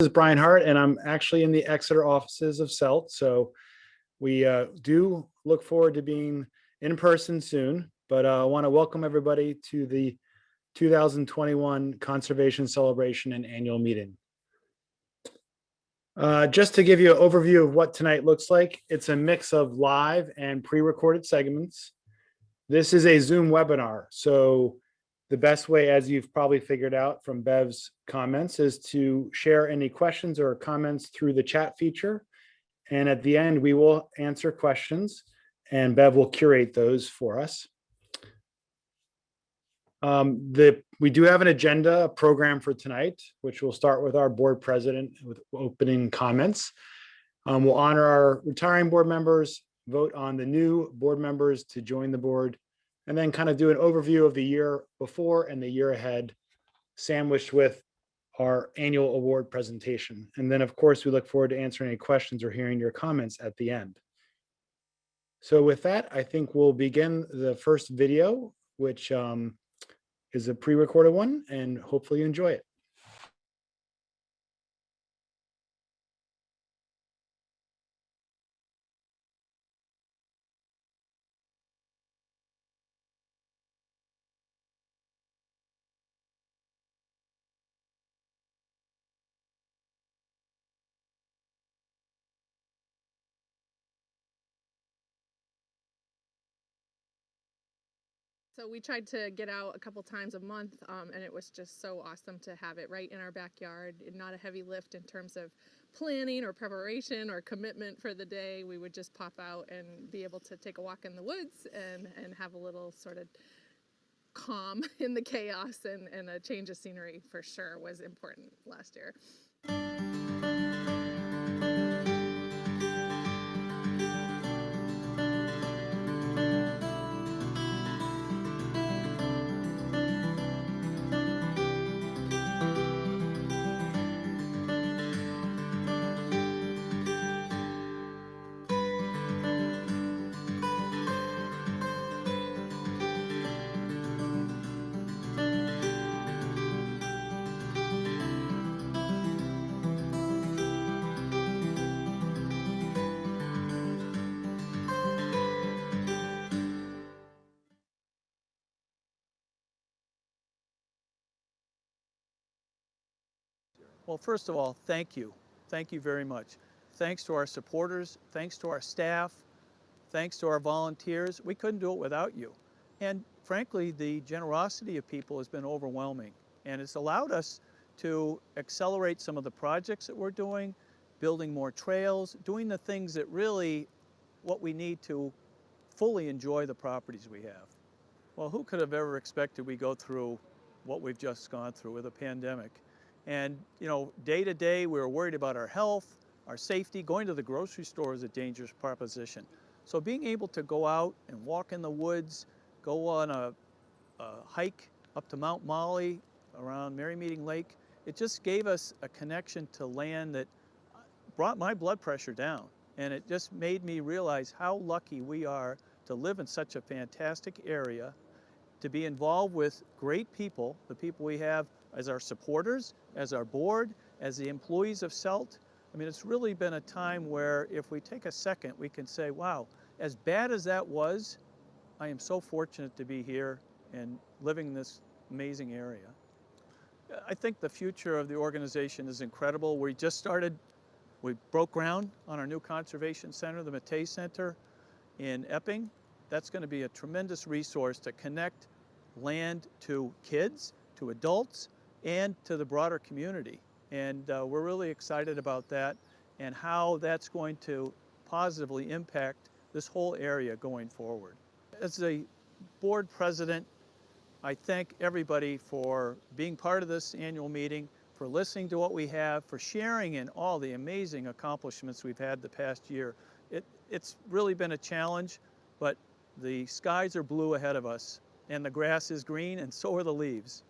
This is Brian Hart, and I'm actually in the Exeter offices of Celt. So we do look forward to being in person soon, but I want to welcome everybody to the 2021 Conservation Celebration and Annual Meeting. Just to give you an overview of what tonight looks like, it's a mix of live and pre-recorded segments. This is a Zoom webinar, so the best way, as you've probably figured out from Bev's comments, is to share any questions or comments through the chat feature. And at the end, we will answer questions and Bev will curate those for us. We do have an agenda program for tonight, which will start with our board president with opening comments. We'll honor our retiring board members, vote on the new board members to join the board, and then kind of do an overview of the year before and the year ahead, sandwiched with our annual award presentation. And then, of course, we look forward to answering any questions or hearing your comments at the end. So with that, I think we'll begin the first video, which is a pre-recorded one, and hopefully you enjoy it. So we tried to get out a couple times a month, and it was just so awesome to have it right in our backyard, and not a heavy lift in terms of planning or preparation or commitment for the day. We would just pop out and be able to take a walk in the woods and have a little sort of calm in the chaos, and a change of scenery for sure was important last year. Well, first of all, thank you. Thank you very much. Thanks to our supporters, thanks to our staff, thanks to our volunteers. We couldn't do it without you. And frankly, the generosity of people has been overwhelming. And it's allowed us to accelerate some of the projects that we're doing, building more trails, doing the things that really what we need to fully enjoy the properties we have. Well, who could have ever expected we go through what we've just gone through with a pandemic? And, you know, day to day, we were worried about our health, our safety. Going to the grocery store is a dangerous proposition. So being able to go out and walk in the woods, go on a hike up to Mount Molly around Merry Meeting Lake, it just gave us a connection to land that brought my blood pressure down. And it just made me realize how lucky we are to live in such a fantastic area, to be involved with great people, the people we have as our supporters, as our board, as the employees of Celt. I mean, it's really been a time where if we take a second, we can say, wow, as bad as that was, I am so fortunate to be here and living in this amazing area. I think the future of the organization is incredible. We just started, we broke ground on our new conservation center, the Matei Center in Epping. That's going to be a tremendous resource to connect land to kids, to adults, and to the broader community. And we're really excited about that and how that's going to positively impact this whole area going forward. As a board president, I thank everybody for being part of this annual meeting, for listening to what we have, for sharing in all the amazing accomplishments we've had the past year. It's really been a challenge, but the skies are blue ahead of us, and the grass is green, and so are the leaves.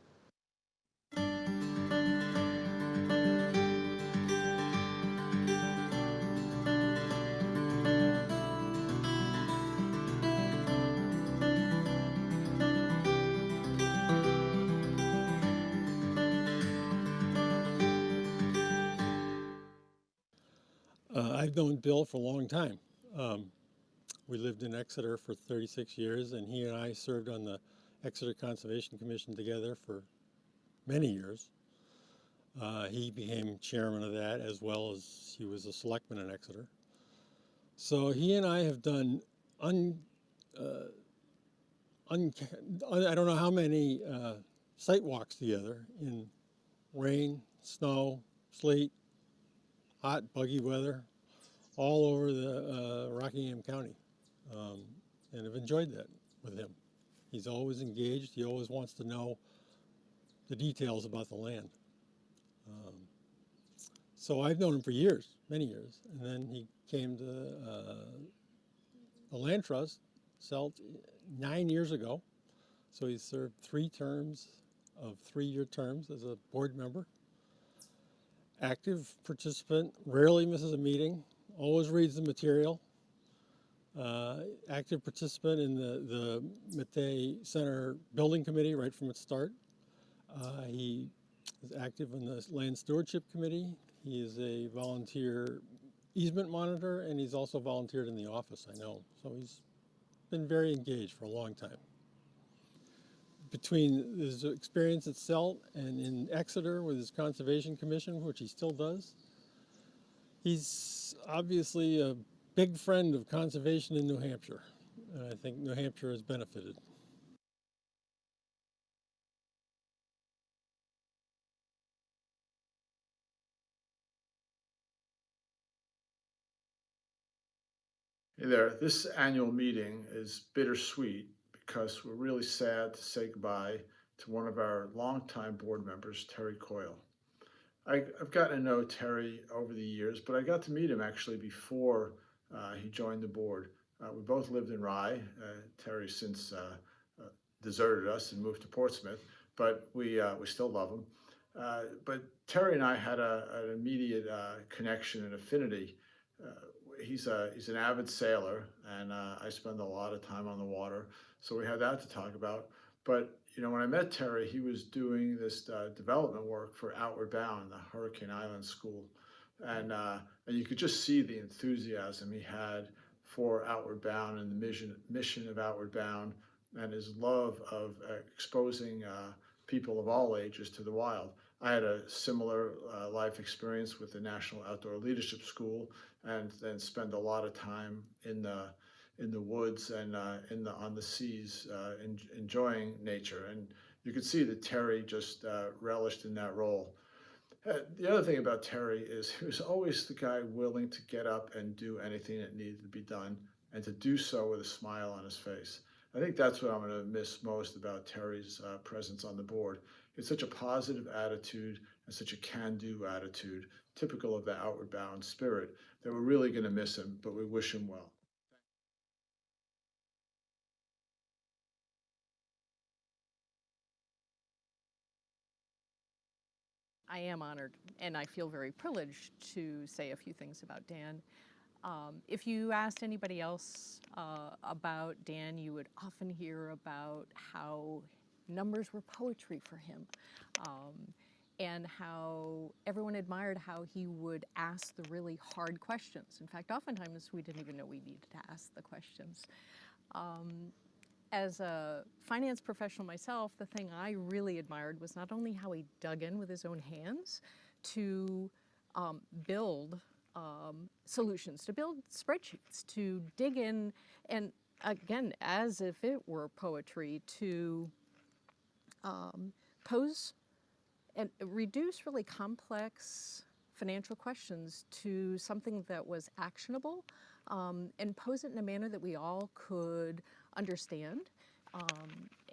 I've known Bill for a long time. We lived in Exeter for 36 years, and he and I served on the Exeter Conservation Commission together for many years. He became chairman of that, as well as he was a selectman in Exeter. So he and I have done I don't know how many site walks together in rain, snow, sleet, hot, buggy weather, all over the Rockingham County, and have enjoyed that with him. He's always engaged. He always wants to know the details about the land. So I've known him for years, many years, and then he came to the land trust, Celt, 9 years ago. So he served 3 terms of 3-year terms as a board member. Active participant, rarely misses a meeting, always reads the material. Active participant in the Mattei Center Building Committee right from its start. He is active in the Land Stewardship Committee. He is a volunteer easement monitor, and he's also volunteered in the office, I know. So he's been very engaged for a long time. Between his experience at Celt and in Exeter with his Conservation Commission, which he still does, he's obviously a big friend of conservation in New Hampshire. And I think New Hampshire has benefited. Hey there, this annual meeting is bittersweet because we're really sad to say goodbye to one of our longtime board members, Terry Coyle. I've gotten to know Terry over the years, but I got to meet him actually before he joined the board. We both lived in Rye. Terry since deserted us and moved to Portsmouth, but we still love him. But Terry and I had an immediate connection and affinity. He's an avid sailor, and I spend a lot of time on the water, so we had that to talk about. But you know, when I met Terry, he was doing this development work for Outward Bound, the Hurricane Island School, and you could just see the enthusiasm he had for Outward Bound and the mission of Outward Bound, and his love of exposing people of all ages to the wild. I had a similar life experience with the National Outdoor Leadership School, and then spend a lot of time in the woods and on the seas, enjoying nature. And you could see that Terry just relished in that role. The other thing about Terry is he was always the guy willing to get up and do anything that needed to be done, and to do so with a smile on his face. I think that's what I'm going to miss most about Terry's presence on the board. It's such a positive attitude and such a can-do attitude, typical of the Outward Bound spirit, that we're really going to miss him, but we wish him well. I am honored, and I feel very privileged to say a few things about Dan. If you asked anybody else about Dan, you would often hear about how numbers were poetry for him, and how everyone admired how he would ask the really hard questions. In fact, oftentimes we didn't even know we needed to ask the questions. As a finance professional myself, the thing I really admired was not only how he dug in with his own hands to build solutions, to build spreadsheets, to dig in, and again, as if it were poetry, to pose and reduce really complex financial questions to something that was actionable, and pose it in a manner that we all could understand.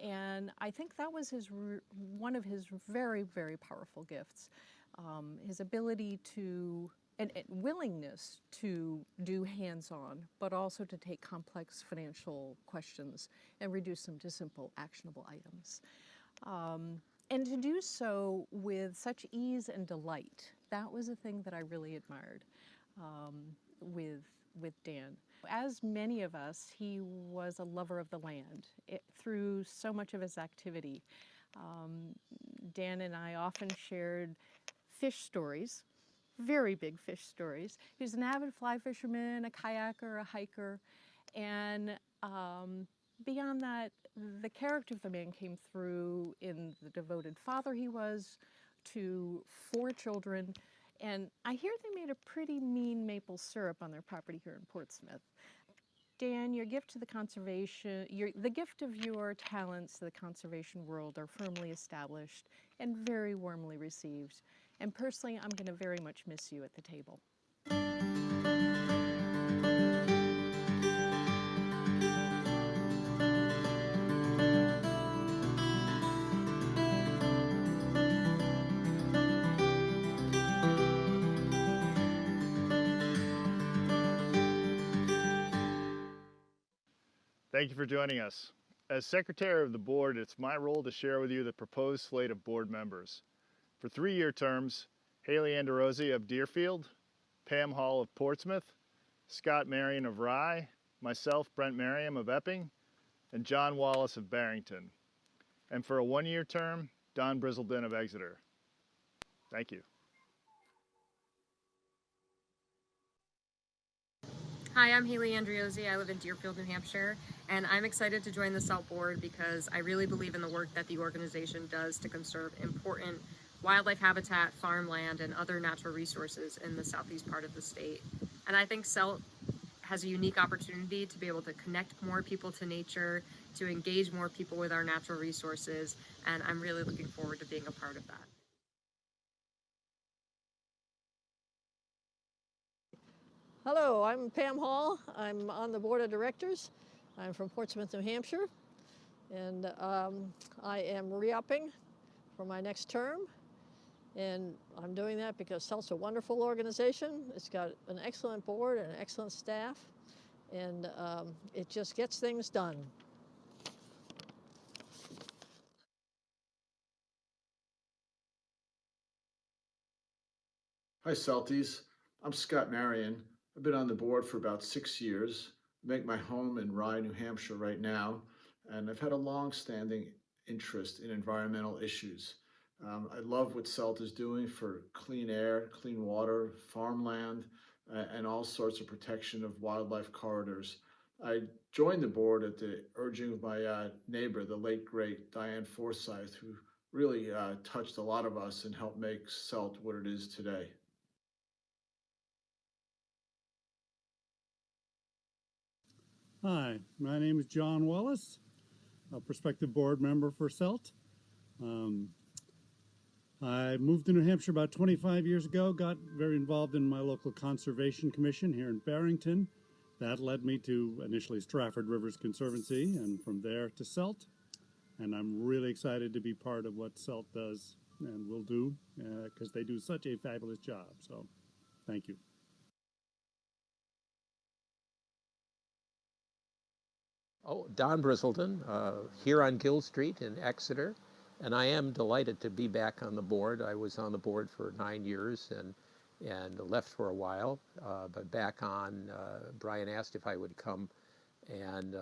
And I think that was one of his very, very powerful gifts. His ability to, and willingness to do hands-on, but also to take complex financial questions and reduce them to simple, actionable items. And to do so with such ease and delight. That was a thing that I really admired with Dan. As many of us, he was a lover of the land through so much of his activity. Dan and I often shared fish stories very big fish stories. He was an avid fly fisherman, a kayaker, a hiker, and beyond that, the character of the man came through in the devoted father he was to 4 children. And I hear they made a pretty mean maple syrup on their property here in Portsmouth. Dan, your gift to the conservation, the gift of your talents to the conservation world are firmly established and very warmly received. And personally, I'm going to very much miss you at the table. Thank you for joining us. As Secretary of the Board, it's my role to share with you the proposed slate of board members. For 3-year terms, Hayley Andriozzi of Deerfield, Pam Hall of Portsmouth, Scott Marion of Rye, myself, Brent Merriam of Epping, and John Wallace of Barrington. And for a 1-year term, Don Brizzledon of Exeter. Thank you. Hi, I'm Hayley Andriozzi. I live in Deerfield, New Hampshire, and I'm excited to join the SELT board because I really believe in the work that the organization does to conserve important wildlife habitat, farmland, and other natural resources in the southeast part of the state. And I think SELT has a unique opportunity to be able to connect more people to nature, to engage more people with our natural resources, and I'm really looking forward to being a part of that. Hello, I'm Pam Hall. I'm on the board of directors. I'm from Portsmouth, New Hampshire, and I am re-upping for my next term. And I'm doing that because SELT's a wonderful organization. It's got an excellent board and an excellent staff, and it just gets things done. Hi, Celties. I'm Scott Marion. I've been on the board for about 6 years. I make my home in Rye, New Hampshire right now, and I've had a long-standing interest in environmental issues. I love what SELT is doing for clean air, clean water, farmland, and all sorts of protection of wildlife corridors. I joined the board at the urging of my neighbor, the late great Diane Forsyth, who really touched a lot of us and helped make SELT what it is today. Hi, my name is John Wallace, a prospective board member for SELT. I moved to New Hampshire about 25 years ago, got very involved in my local conservation commission here in Barrington. That led me to initially Stratford Rivers Conservancy and from there to SELT. And I'm really excited to be part of what SELT does and will do because they do such a fabulous job. So thank you. Oh, Don Brizzledon, here on Gill Street in Exeter, and I am delighted to be back on the board. I was on the board for 9 years and left for a while, but back on. Brian asked if I would come and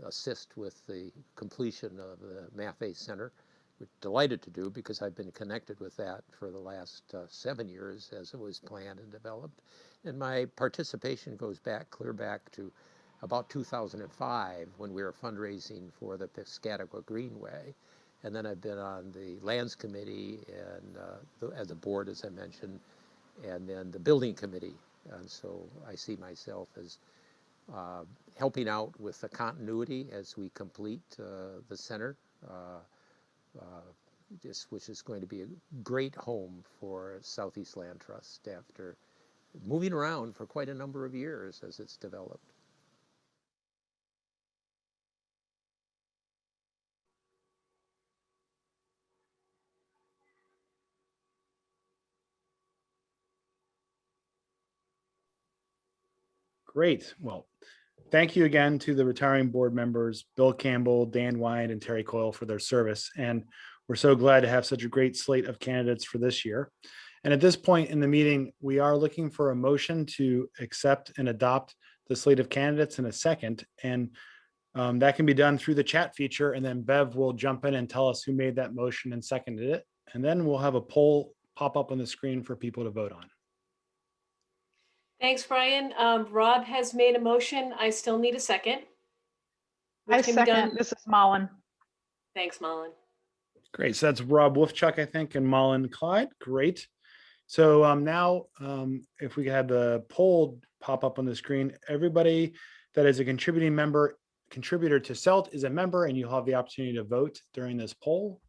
assist with the completion of the Maffei Center. We're delighted to do because I've been connected with that for the last 7 years as it was planned and developed, and my participation goes back, clear back to about 2005 when we were fundraising for the Piscataqua Greenway. And then I've been on the Lands Committee and as a board, as I mentioned, and then the Building Committee. And so I see myself as helping out with the continuity as we complete the center, which is going to be a great home for Southeast Land Trust after moving around for quite a number of years as it's developed. Great. Well, thank you again to the retiring board members, Bill Campbell, Dan Wyatt, and Terry Coyle for their service. And we're so glad to have such a great slate of candidates for this year. And at this point in the meeting, we are looking for a motion to accept and adopt the slate of candidates in a second. And that can be done through the chat feature. And then Bev will jump in and tell us who made that motion and seconded it. And then we'll have a poll pop up on the screen for people to vote on. Thanks, Brian. Rob has made a motion. I still need a second. I Which can be done. second. This is Mullen. Thanks, Mullen. Great. So that's Rob Wolfchuck, I think, and Mullen Clyde. Great. So now, if we could have the poll pop up on the screen, everybody that is a contributor to CELT is a member, and you'll have the opportunity to vote during this poll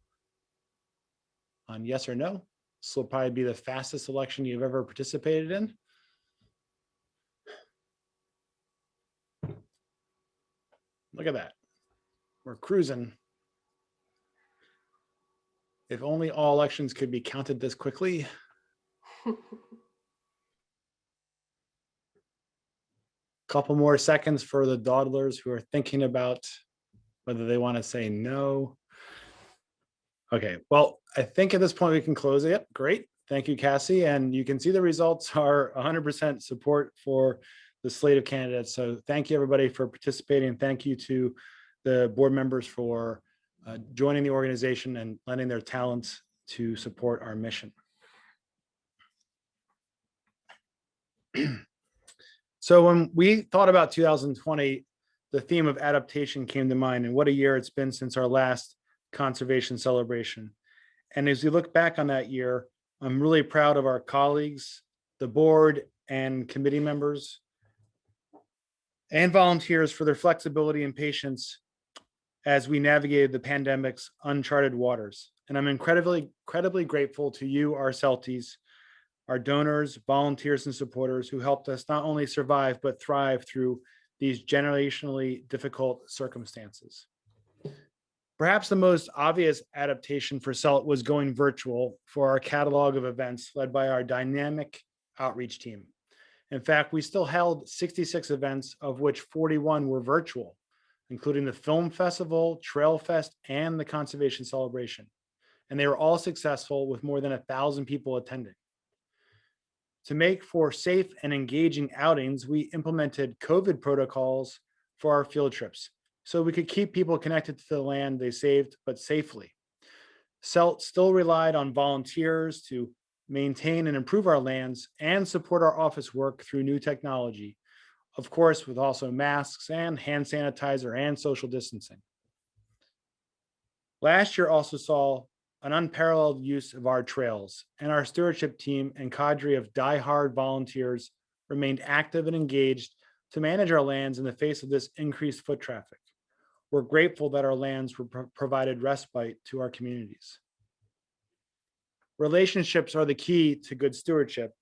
on yes or no. This will probably be the fastest election you've ever participated in. Look at that. We're cruising. If only all elections could be counted this quickly. Couple more seconds for the dawdlers who are thinking about whether they want to say no. Okay, well, I think at this point we can close it. Great. Thank you, Cassie. And you can see the results are 100% support for the slate of candidates. So thank you, everybody, for participating. Thank you to the board members for joining the organization and lending their talents to support our mission. So when we thought about 2020, the theme of adaptation came to mind, and what a year it's been since our last conservation celebration. And as we look back on that year, I'm really proud of our colleagues, the board and committee members, and volunteers for their flexibility and patience as we navigated the pandemic's uncharted waters. And I'm incredibly grateful to you, our Celties, our donors, volunteers, and supporters who helped us not only survive, but thrive through these generationally difficult circumstances. Perhaps the most obvious adaptation for CELT was going virtual for our catalog of events led by our dynamic outreach team. In fact, we still held 66 events, of which 41 were virtual, including the Film Festival, Trail Fest, and the Conservation Celebration. And they were all successful with more than 1,000 people attending. To make for safe and engaging outings, we implemented COVID protocols for our field trips so we could keep people connected to the land they saved, but safely. CELT still relied on volunteers to maintain and improve our lands and support our office work through new technology, of course, with also masks and hand sanitizer and social distancing. Last year also saw an unparalleled use of our trails, and our stewardship team and cadre of die-hard volunteers remained active and engaged to manage our lands in the face of this increased foot traffic. We're grateful that our lands were provided respite to our communities. Relationships are the key to good stewardship,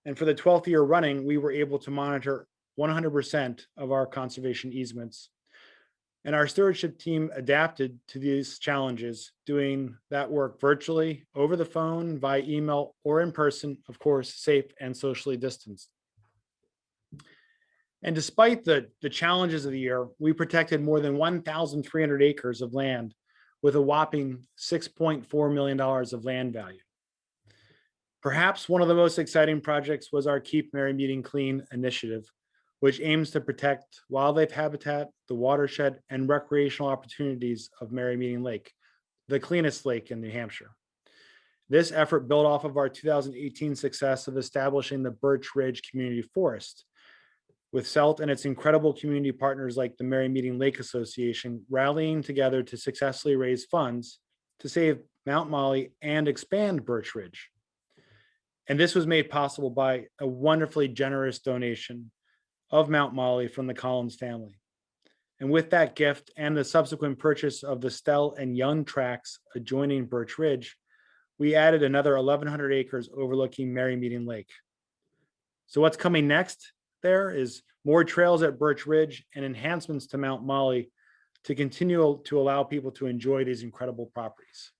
and for the 12th year running, we were able to monitor 100% of our conservation easements. And our stewardship team adapted to these challenges, doing that work virtually, over the phone, via email, or in person, of course, safe and socially distanced. And despite the challenges of the year, we protected more than 1,300 acres of land with a whopping $6.4 million of land value. Perhaps one of the most exciting projects was our Keep Merry Meeting Clean initiative, which aims to protect wildlife habitat, the watershed, and recreational opportunities of Merry Meeting Lake, the cleanest lake in New Hampshire. This effort built off of our 2018 success of establishing the Birch Ridge Community Forest, with CELT and its incredible community partners like the Merry Meeting Lake Association rallying together to successfully raise funds to save Mount Molly and expand Birch Ridge. And this was made possible by a wonderfully generous donation of Mount Molly from the Collins family. And with that gift and the subsequent purchase of the Stell and Young tracts adjoining Birch Ridge, we added another 1,100 acres overlooking Merry Meeting Lake. So what's coming next there is more trails at Birch Ridge and enhancements to Mount Molly to continue to allow people to enjoy these incredible properties.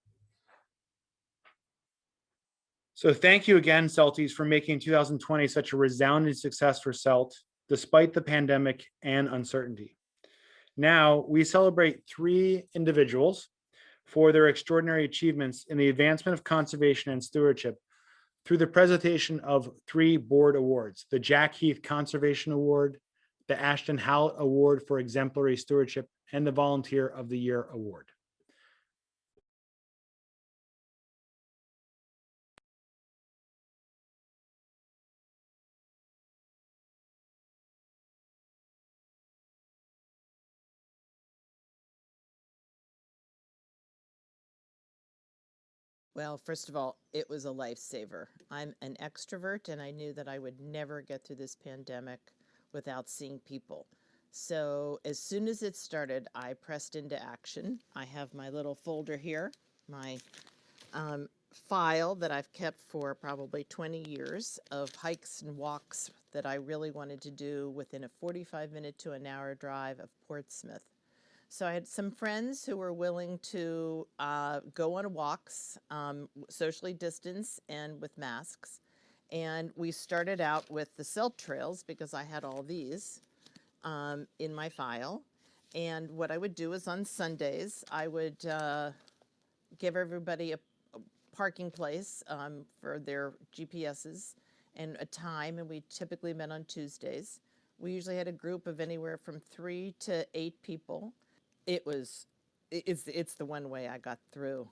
So thank you again, Celties, for making 2020 such a resounding success for CELT, despite the pandemic and uncertainty. Now, we celebrate 3 individuals for their extraordinary achievements in the advancement of conservation and stewardship through the presentation of 3 board awards: the Jack Heath Conservation Award, the Ashton Howlett Award for Exemplary Stewardship, and the Volunteer of the Year Award. Well, first of all, it was a lifesaver. I'm an extrovert, and I knew that I would never get through this pandemic without seeing people. So as soon as it started, I pressed into action. I have my little folder here, my file that I've kept for probably 20 years of hikes and walks that I really wanted to do within a 45-minute to an hour drive of Portsmouth. So I had some friends who were willing to go on walks, socially distanced and with masks. And we started out with the Celt trails because I had all these in my file. And what I would do is on Sundays, I would give everybody a parking place for their GPSs and a time, and we typically met on Tuesdays. We usually had a group of anywhere from 3 to 8 people. It's the one way I got through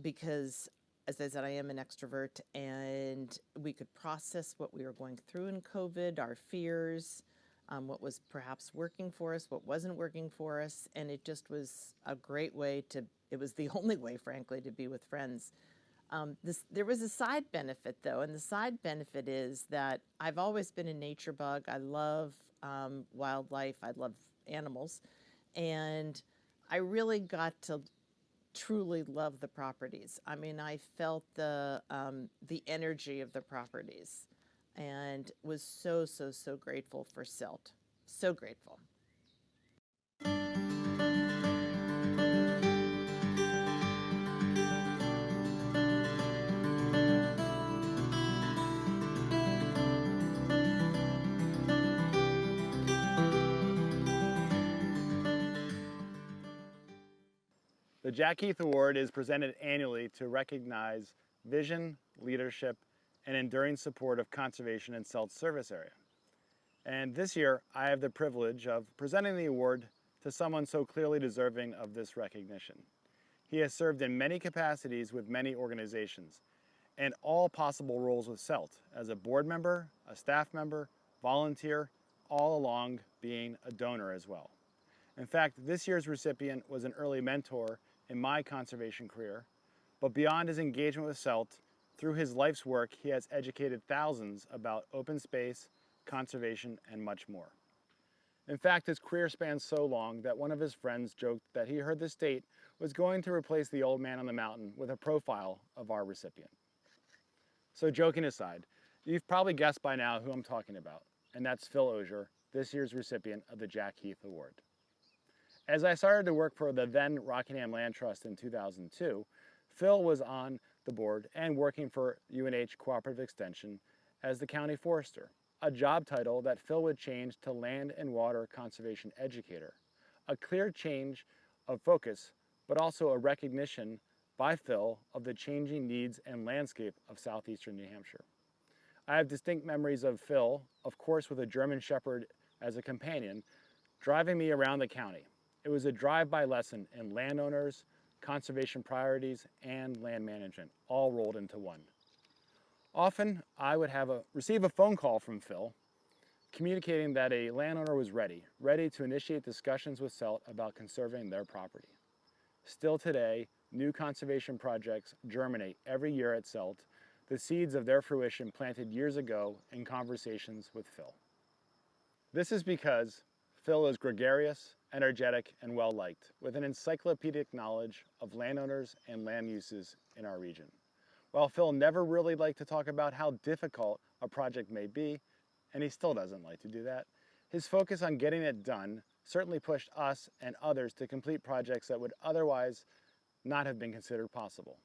because, as I said, I am an extrovert, and we could process what we were going through in COVID, our fears, what was perhaps working for us, what wasn't working for us, and it just was a great way it was the only way, frankly, to be with friends. There was a side benefit, though, and the side benefit is that I've always been a nature bug. I love wildlife. I love animals. And I really got to truly love the properties. I mean, I felt the energy of the properties and was so, so, so grateful for Celt. So grateful. The Jack Heath Award is presented annually to recognize vision, leadership, and enduring support of conservation in Celt's service area. And this year, I have the privilege of presenting the award to someone so clearly deserving of this recognition. He has served in many capacities with many organizations and all possible roles with Celt as a board member, a staff member, volunteer, all along being a donor as well. In fact, this year's recipient was an early mentor in my conservation career, but beyond his engagement with Celt, through his life's work, he has educated thousands about open space, conservation, and much more. In fact, his career spans so long that one of his friends joked that he heard the state was going to replace the old man on the mountain with a profile of our recipient. So joking aside, you've probably guessed by now who I'm talking about, and that's Phil Osier, this year's recipient of the Jack Heath Award. As I started to work for the then Rockingham Land Trust in 2002, Phil was on the board and working for UNH Cooperative Extension as the county forester, a job title that Phil would change to Land and Water Conservation Educator, a clear change of focus, but also a recognition by Phil of the changing needs and landscape of southeastern New Hampshire. I have distinct memories of Phil, of course with a German Shepherd as a companion, driving me around the county. It was a drive-by lesson in landowners, conservation priorities, and land management, all rolled into one. Often, I would receive a phone call from Phil communicating that a landowner was ready to initiate discussions with Celt about conserving their property. Still today, new conservation projects germinate every year at Celt, the seeds of their fruition planted years ago in conversations with Phil. This is because Phil is gregarious, energetic, and well-liked, with an encyclopedic knowledge of landowners and land uses in our region. While Phil never really liked to talk about how difficult a project may be, and he still doesn't like to do that, his focus on getting it done certainly pushed us and others to complete projects that would otherwise not have been considered possible.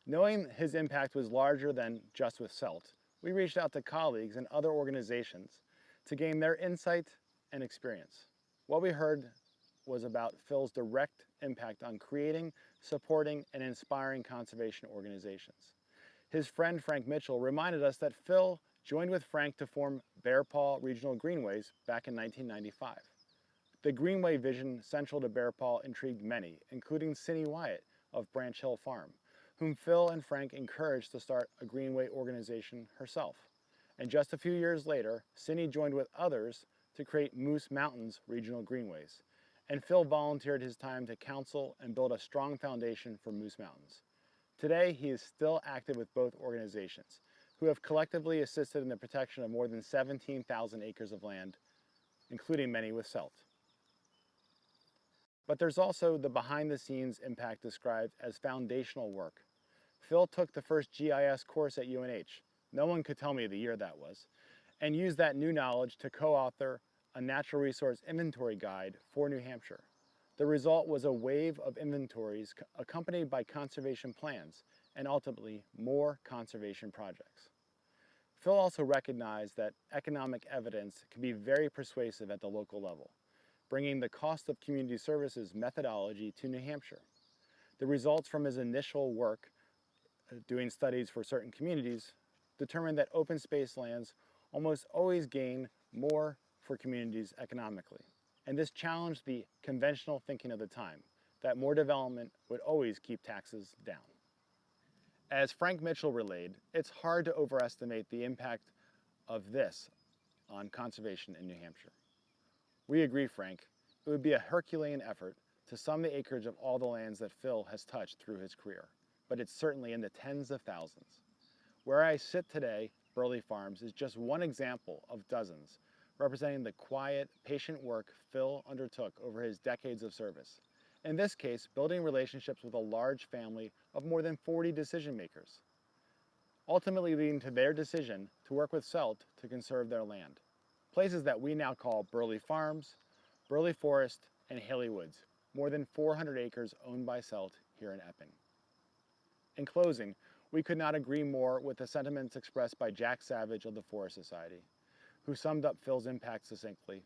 Knowing his impact was larger than just with Celt, we reached out to colleagues and other organizations to gain their insight and experience. What we heard was about Phil's direct impact on creating, supporting, and inspiring conservation organizations. His friend Frank Mitchell reminded us that Phil joined with Frank to form Bear Paw Regional Greenways back in 1995. The Greenway vision central to Bear Paw intrigued many, including Cindy Wyatt of Branch Hill Farm, whom Phil and Frank encouraged to start a Greenway organization herself. And just a few years later, Cindy joined with others to create Moose Mountains Regional Greenways, and Phil volunteered his time to counsel and build a strong foundation for Moose Mountains. Today, he is still active with both organizations, who have collectively assisted in the protection of more than 17,000 acres of land, including many with SELT. But there's also the behind-the-scenes impact described as foundational work. Phil took the first GIS course at UNH, no one could tell me the year that was, and used that new knowledge to co-author a natural resource inventory guide for New Hampshire. The result was a wave of inventories accompanied by conservation plans and ultimately more conservation projects. Phil also recognized that economic evidence can be very persuasive at the local level, bringing the cost of community services methodology to New Hampshire. The results from his initial work doing studies for certain communities determined that open space lands almost always gain more for communities economically. And this challenged the conventional thinking of the time, that more development would always keep taxes down. As Frank Mitchell relayed, it's hard to overestimate the impact of this on conservation in New Hampshire. We agree, Frank, it would be a Herculean effort to sum the acreage of all the lands that Phil has touched through his career, but it's certainly in the tens of thousands. Where I sit today, Burley Farms is just one example of dozens, representing the quiet, patient work Phil undertook over his decades of service. In this case, building relationships with a large family of more than 40 decision makers, ultimately leading to their decision to work with Celt to conserve their land. Places that we now call Burley Farms, Burley Forest, and Hayley Woods, more than 400 acres owned by Celt here in Epping. In closing, we could not agree more with the sentiments expressed by Jack Savage of the Forest Society, who summed up Phil's impact succinctly.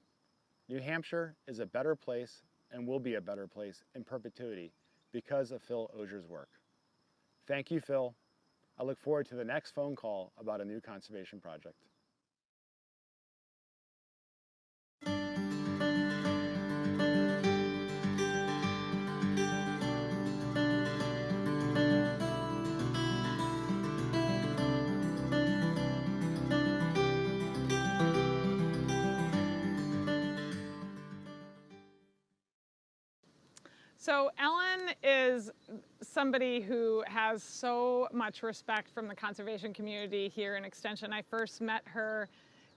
New Hampshire is a better place and will be a better place in perpetuity because of Phil Osier's work. Thank you, Phil. I look forward to the next phone call about a new conservation project. So Ellen is somebody who has so much respect from the conservation community here in Extension. I first met her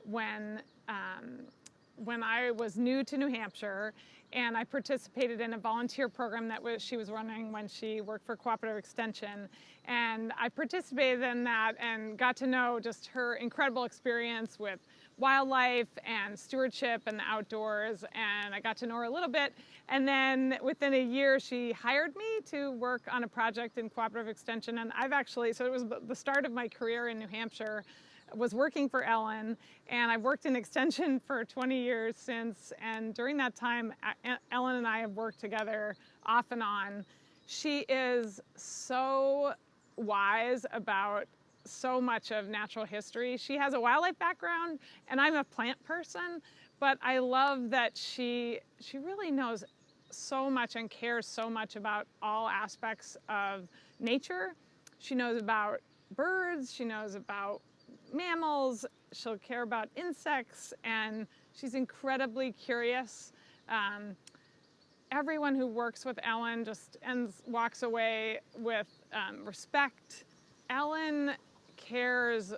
when I was new to New Hampshire, and I participated in a volunteer program that she was running when she worked for Cooperative Extension. And I participated in that and got to know just her incredible experience with wildlife and stewardship and the outdoors, and I got to know her a little bit. And then within a year, she hired me to work on a project in Cooperative Extension, and so it was the start of my career in New Hampshire, was working for Ellen, and I've worked in Extension for 20 years since, and during that time, Ellen and I have worked together off and on. She is so wise about so much of natural history. She has a wildlife background, and I'm a plant person, but I love that she really knows so much and cares so much about all aspects of nature. She knows about birds, she knows about mammals, she'll care about insects, and she's incredibly curious. Everyone who works with Ellen just walks away with respect. Ellen cares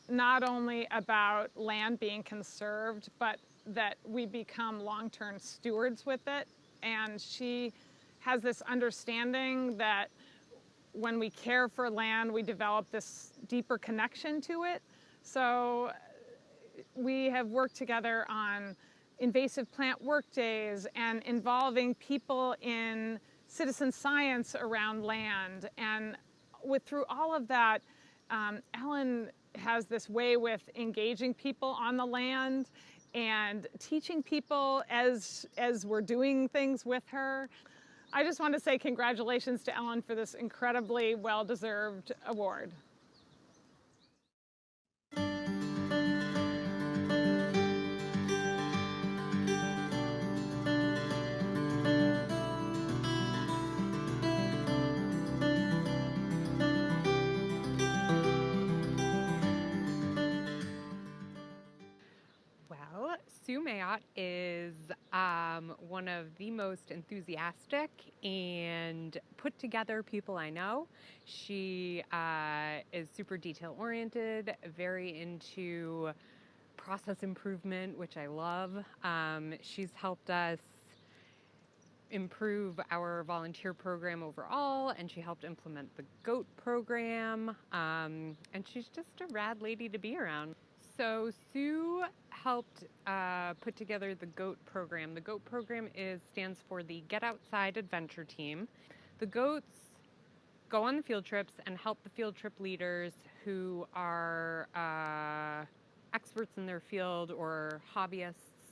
not only about land being conserved, but that we become long-term stewards with it. And she has this understanding that when we care for land, we develop this deeper connection to it. So we have worked together on invasive plant work days and involving people in citizen science around land. And through all of that, Ellen has this way with engaging people on the land and teaching people as we're doing things with her. I just want to say congratulations to Ellen for this incredibly well-deserved award. Well, Sue Mayotte is one of the most enthusiastic and put together people I know. She is super detail oriented, very into process improvement, which I love. She's helped us improve our volunteer program overall, and she helped implement the GOAT program, and she's just a rad lady to be around. So Sue helped put together the GOAT program. The GOAT program stands for the Get Outside Adventure Team. The GOATs go on the field trips and help the field trip leaders who are experts in their field or hobbyists,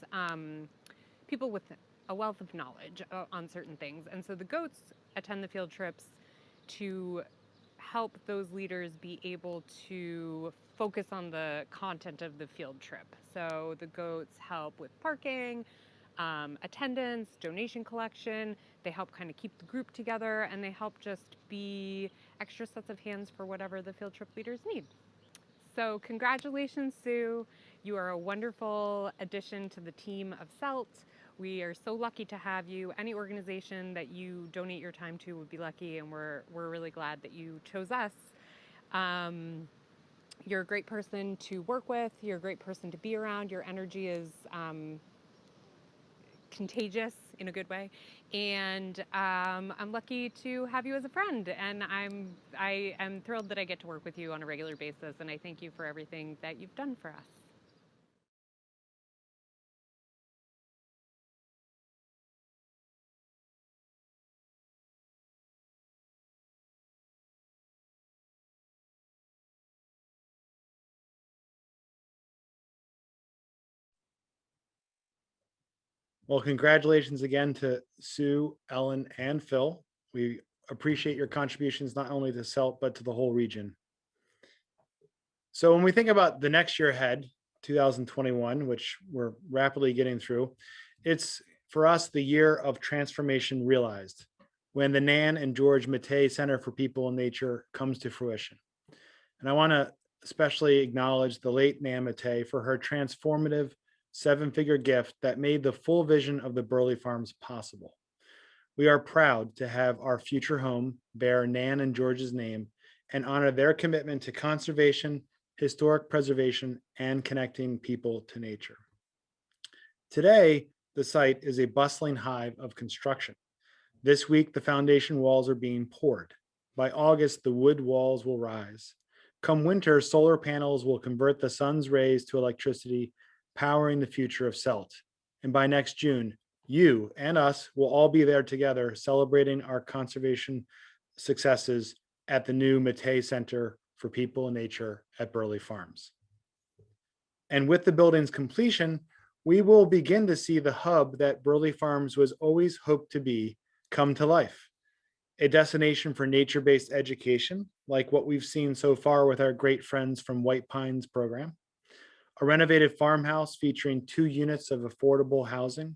people with a wealth of knowledge on certain things. And so the GOATs attend the field trips to help those leaders be able to focus on the content of the field trip. So the GOATs help with parking, attendance, donation collection. They help kind of keep the group together, and they help just be extra sets of hands for whatever the field trip leaders need. So congratulations, Sue. You are a wonderful addition to the team of Celt. We are so lucky to have you. Any organization that you donate your time to would be lucky, and we're really glad that you chose us. You're a great person to work with. You're a great person to be around. Your energy is contagious in a good way, and I'm lucky to have you as a friend, and I am thrilled that I get to work with you on a regular basis, and I thank you for everything that you've done for us. Well, congratulations again to Sue, Ellen, and Phil. We appreciate your contributions not only to Celt, but to the whole region. So when we think about the next year ahead, 2021, which we're rapidly getting through, it's for us the year of transformation realized, when the Nan and George Mattei Center for People and Nature comes to fruition. And I want to especially acknowledge the late Nan Mattei for her transformative 7-figure gift that made the full vision of the Burley Farms possible. We are proud to have our future home bear Nan and George's name and honor their commitment to conservation, historic preservation, and connecting people to nature. Today, the site is a bustling hive of construction. This week, the foundation walls are being poured. By August, the wood walls will rise. Come winter, solar panels will convert the sun's rays to electricity, powering the future of Celt. And by next June, you and us will all be there together celebrating our conservation successes at the new Mattei Center for People and Nature at Burley Farms. And with the building's completion, we will begin to see the hub that Burley Farms was always hoped to be come to life. A destination for nature-based education, like what we've seen so far with our great friends from White Pines program. A renovated farmhouse featuring 2 units of affordable housing,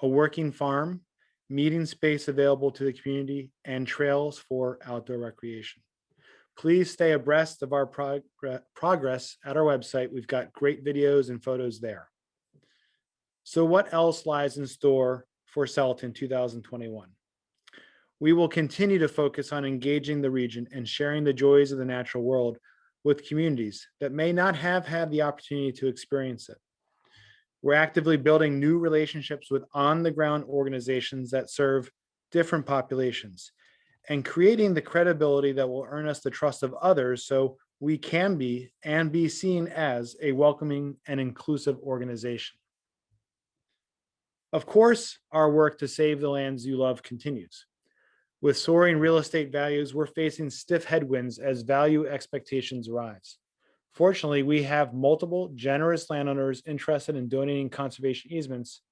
a working farm, meeting space available to the community, and trails for outdoor recreation. Please stay abreast of our progress at our website. We've got great videos and photos there. So what else lies in store for Celt in 2021? We will continue to focus on engaging the region and sharing the joys of the natural world with communities that may not have had the opportunity to experience it. We're actively building new relationships with on-the-ground organizations that serve different populations and creating the credibility that will earn us the trust of others so we can be and be seen as a welcoming and inclusive organization. Of course, our work to save the lands you love continues. With soaring real estate values, we're facing stiff headwinds as value expectations rise. Fortunately, we have multiple generous landowners interested in donating conservation easements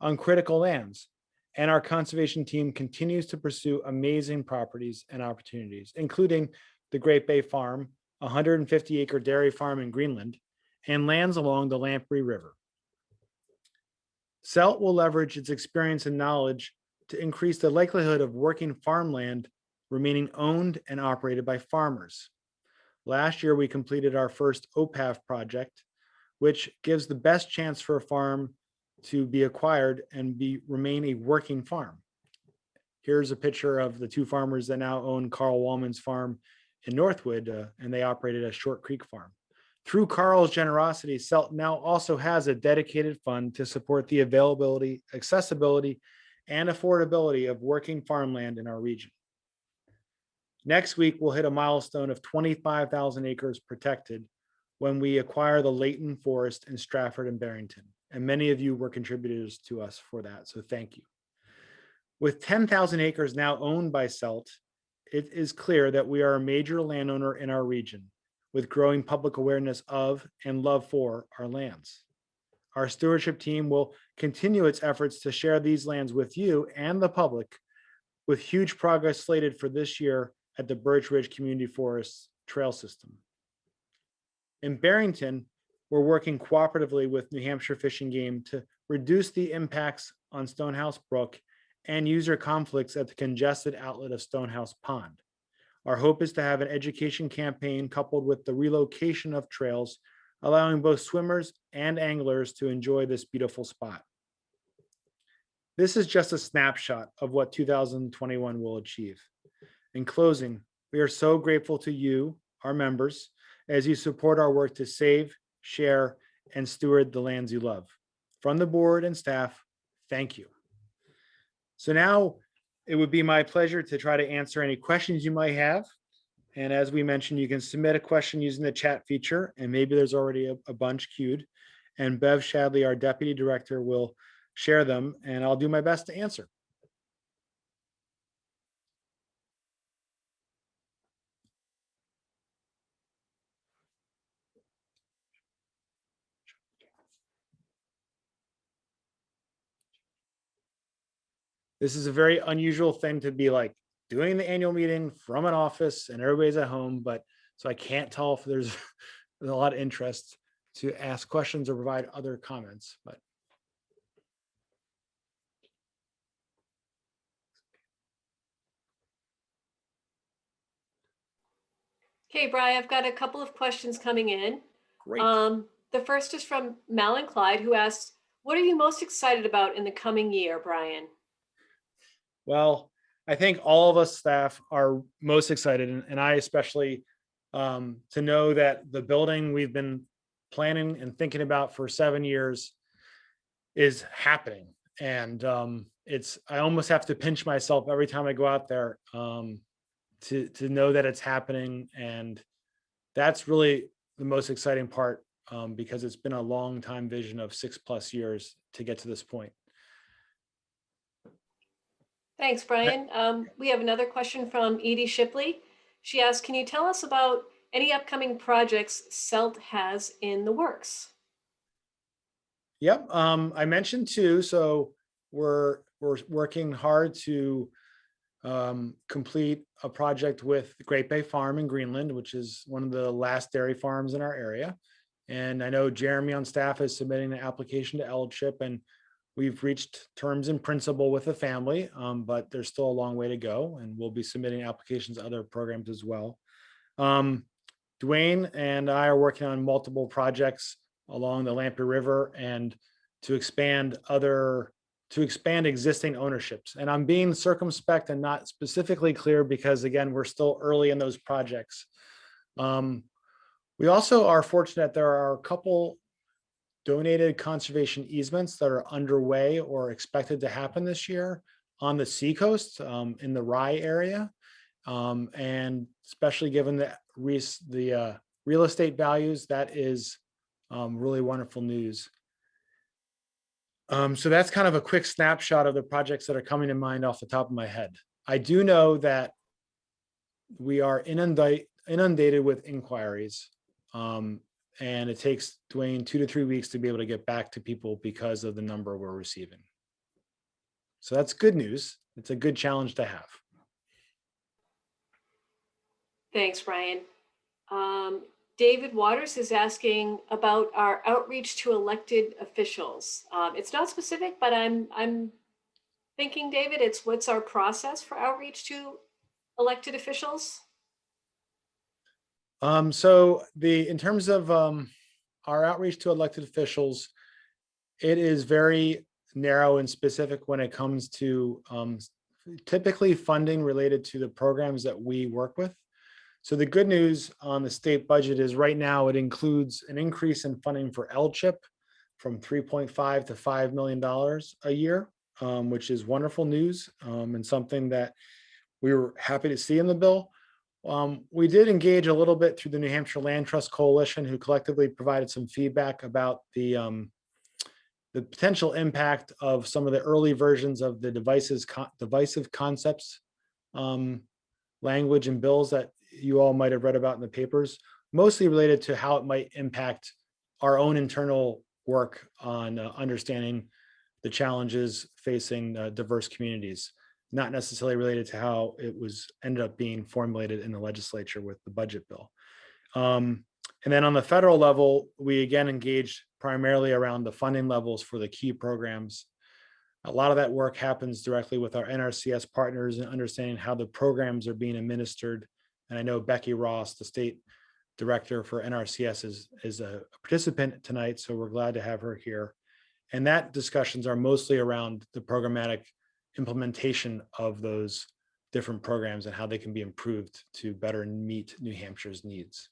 on critical lands, and our conservation team continues to pursue amazing properties and opportunities, including the Great Bay Farm, a 150-acre dairy farm in Greenland, and lands along the Lamprey River. Celt will leverage its experience and knowledge to increase the likelihood of working farmland remaining owned and operated by farmers. Last year, we completed our first OPAV project, which gives the best chance for a farm to be acquired and remain a working farm. Here's a picture of the two farmers that now own Carl Wallman's farm in Northwood, and they operated a Short Creek farm. Through Carl's generosity, Celt now also has a dedicated fund to support the availability, accessibility, and affordability of working farmland in our region. Next week, we'll hit a milestone of 25,000 acres protected when we acquire the Layton Forest in Stratford and Barrington. And many of you were contributors to us for that, so thank you. With 10,000 acres now owned by Celt, it is clear that we are a major landowner in our region, with growing public awareness of and love for our lands. Our stewardship team will continue its efforts to share these lands with you and the public, with huge progress slated for this year at the Burj Ridge Community Forest Trail System. In Barrington, we're working cooperatively with New Hampshire Fish and Game to reduce the impacts on Stonehouse Brook and user conflicts at the congested outlet of Stonehouse Pond. Our hope is to have an education campaign coupled with the relocation of trails, allowing both swimmers and anglers to enjoy this beautiful spot. This is just a snapshot of what 2021 will achieve. In closing, we are so grateful to you, our members, as you support our work to save, share, and steward the lands you love. From the board and staff, thank you. So now it would be my pleasure to try to answer any questions you might have. And as we mentioned, you can submit a question using the chat feature, and maybe there's already a bunch queued. And Bev Shadley, our deputy director, will share them, and I'll do my best to answer. This is a very unusual thing to be like doing the annual meeting from an office and everybody's at home, but so I can't tell if there's a lot of interest to ask questions or provide other comments, but. Okay, Brian, I've got a couple of questions coming in. Great. The first is from Malin Clyde, who asks, what are you most excited about in the coming year, Brian? Well, I think all of us staff are most excited, and I especially, to know that the building we've been planning and thinking about for 7 years is happening. And I almost have to pinch myself every time I go out there to know that it's happening. And that's really the most exciting part, because it's been a long time vision of 6+ years to get to this point. Thanks, Brian. We have another question from Edie Shipley. She asks, can you tell us about any upcoming projects Celt has in the works? Yep, I mentioned two, so we're working hard to complete a project with Great Bay Farm in Greenland, which is one of the last dairy farms in our area. And I know Jeremy on staff is submitting an application to LCHIP, and we've reached terms in principle with the family, but there's still a long way to go, and we'll be submitting applications to other programs as well. Dwayne and I are working on multiple projects along the Lamprey River and to expand existing ownerships. And I'm being circumspect and not specifically clear because, again, we're still early in those projects. We also are fortunate there are a couple donated conservation easements that are underway or expected to happen this year on the seacoast in the Rye area. And especially given the real estate values, that is really wonderful news. So that's kind of a quick snapshot of the projects that are coming to mind off the top of my head. I do know that we are inundated with inquiries. And it takes Dwayne 2 to 3 weeks to be able to get back to people because of the number we're receiving. So that's good news. It's a good challenge to have. Thanks, Brian. David Waters is asking about our outreach to elected officials. It's not specific, but I'm thinking, David, what's our process for outreach to elected officials? So in terms of our outreach to elected officials, it is very narrow and specific when it comes to typically funding related to the programs that we work with. So the good news on the state budget is right now it includes an increase in funding for LCHIP from $3.5 to $5 million a year, which is wonderful news and something that we were happy to see in the bill. We did engage a little bit through the New Hampshire Land Trust Coalition, who collectively provided some feedback about the potential impact of some of the early versions of the divisive concepts language and bills that you all might have read about in the papers, mostly related to how it might impact our own internal work on understanding the challenges facing diverse communities, not necessarily related to how it was ended up being formulated in the legislature with the budget bill. And then on the federal level, we again engaged primarily around the funding levels for the key programs. A lot of that work happens directly with our NRCS partners and understanding how the programs are being administered. And I know Becky Ross, the state director for NRCS, is a participant tonight, so we're glad to have her here. And that discussions are mostly around the programmatic implementation of those different programs and how they can be improved to better meet New Hampshire's needs.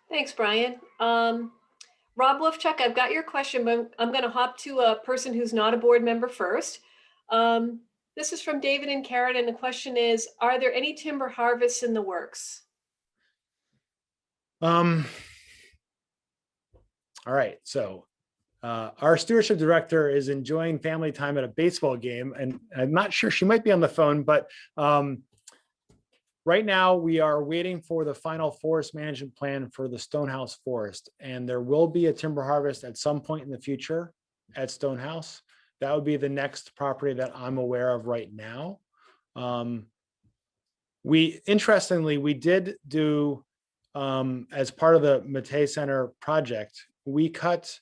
Thanks, Brian. Rob Wolfchuck, I've got your question, but I'm going to hop to a person who's not a board member first. This is from David and Karen, and the question is, are there any timber harvests in the works? All right, so our stewardship director is enjoying family time at a baseball game, and I'm not sure, she might be on the phone, but right now we are waiting for the final forest management plan for the Stonehouse forest, and there will be a timber harvest at some point in the future at Stonehouse. That would be the next property that I'm aware of right now. Interestingly, we did do, as part of the Matei Center project, we cut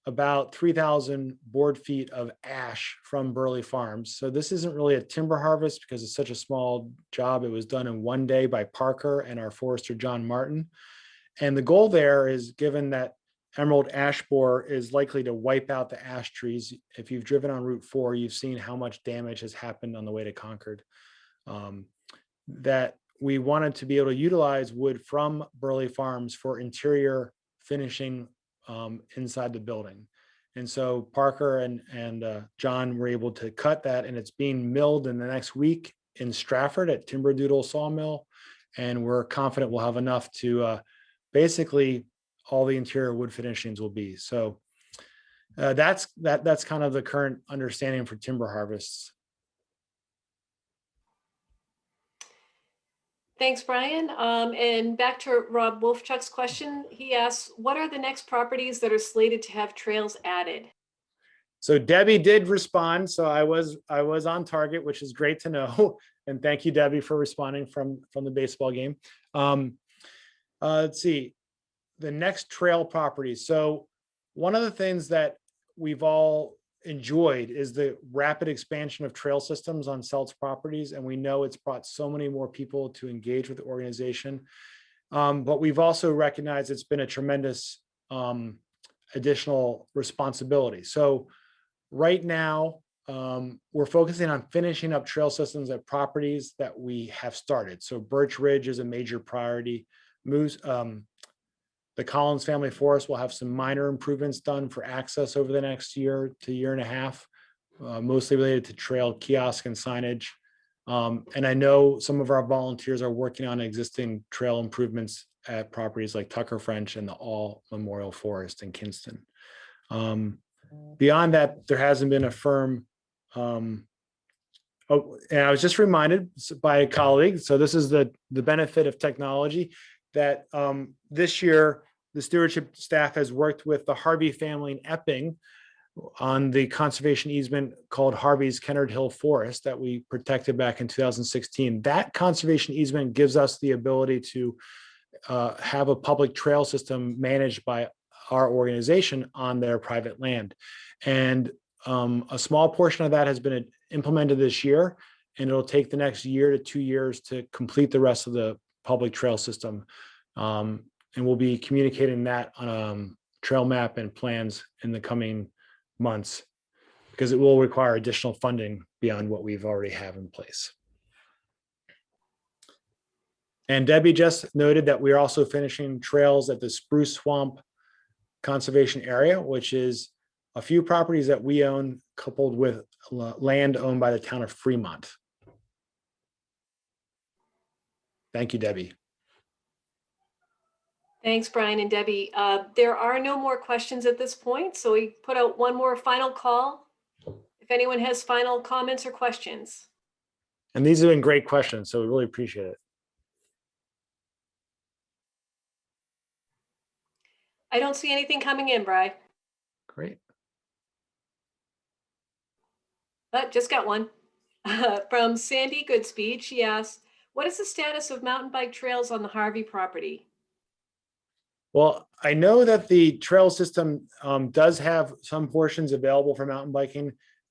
about 3,000 board feet of ash from Burley Farms. So this isn't really a timber harvest because it's such a small job. It was done in one day by Parker and our forester, John Martin. And the goal there is, given that emerald ash borer is likely to wipe out the ash trees. If you've driven on Route 4, you've seen how much damage has happened on the way to Concord. That we wanted to be able to utilize wood from Burley Farms for interior finishing inside the building. And so Parker and John were able to cut that, and it's being milled in the next week in Stratford at Timber Doodle Sawmill. And we're confident we'll have enough to basically all the interior wood finishings will be. So that's kind of the current understanding for timber harvests. Thanks, Brian. And back to Rob Wolfchuck's question. He asks, what are the next properties that are slated to have trails added? So Debbie did respond. So I was on target, which is great to know. And thank you, Debbie, for responding from the baseball game. Let's see. The next trail properties. So one of the things that we've all enjoyed is the rapid expansion of trail systems on Celt's properties. And we know it's brought so many more people to engage with the organization. But we've also recognized it's been a tremendous additional responsibility. So right now, we're focusing on finishing up trail systems at properties that we have started. So Birch Ridge is a major priority. The Collins Family Forest will have some minor improvements done for access over the next year to year and a half, mostly related to trail kiosk and signage. And I know some of our volunteers are working on existing trail improvements at properties like Tucker French and the All Memorial Forest in Kinston. Beyond that, there hasn't been a firm, and I was just reminded by a colleague, so this is the benefit of technology, that this year, the stewardship staff has worked with the Harvey family in Epping on the conservation easement called Harvey's Kennard Hill Forest that we protected back in 2016. That conservation easement gives us the ability to have a public trail system managed by our organization on their private land. And a small portion of that has been implemented this year, and it'll take the next year to 2 years to complete the rest of the public trail system. And we'll be communicating that trail map and plans in the coming months, because it will require additional funding beyond what we've already have in place. And Debbie just noted that we're also finishing trails at the Spruce Swamp Conservation Area, which is a few properties that we own coupled with land owned by the town of Fremont. Thank you, Debbie. Thanks, Brian and Debbie. There are no more questions at this point, so we put out one more final call. If anyone has final comments or questions. And these have been great questions, so we really appreciate it. I don't see anything coming in, Bri. Great. But just got one. From Sandy Goodspeed. She asks, what is the status of mountain bike trails on the Harvey property? Well, I know that the trail system does have some portions available for mountain biking,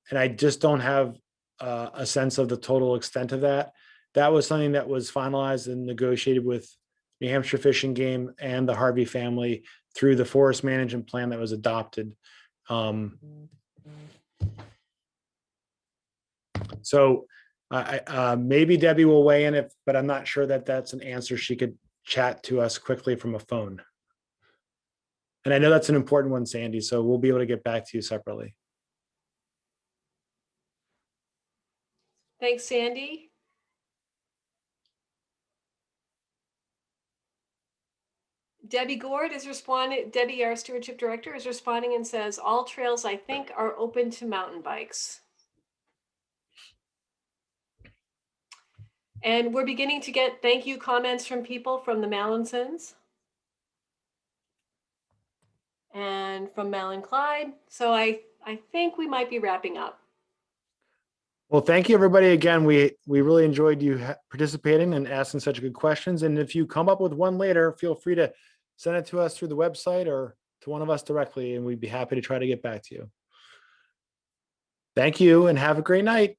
and I just don't have a sense of the total extent of that. That was something that was finalized and negotiated with New Hampshire Fish and Game and the Harvey family through the forest management plan that was adopted. So maybe Debbie will weigh in, but I'm not sure that that's an answer she could chat to us quickly from a phone. And I know that's an important one, Sandy, so we'll be able to get back to you separately. Thanks, Sandy. Debbie Gord is responding. Debbie, our stewardship director, is responding and says, all trails, I think, are open to mountain bikes. And we're beginning to get thank you comments from people from the Mallinsons and from Malin Clyde. So I think we might be wrapping up. Well, thank you, everybody. Again, we really enjoyed you participating and asking such good questions. And if you come up with one later, feel free to send it to us through the website or to one of us directly, and we'd be happy to try to get back to you. Thank you and have a great night.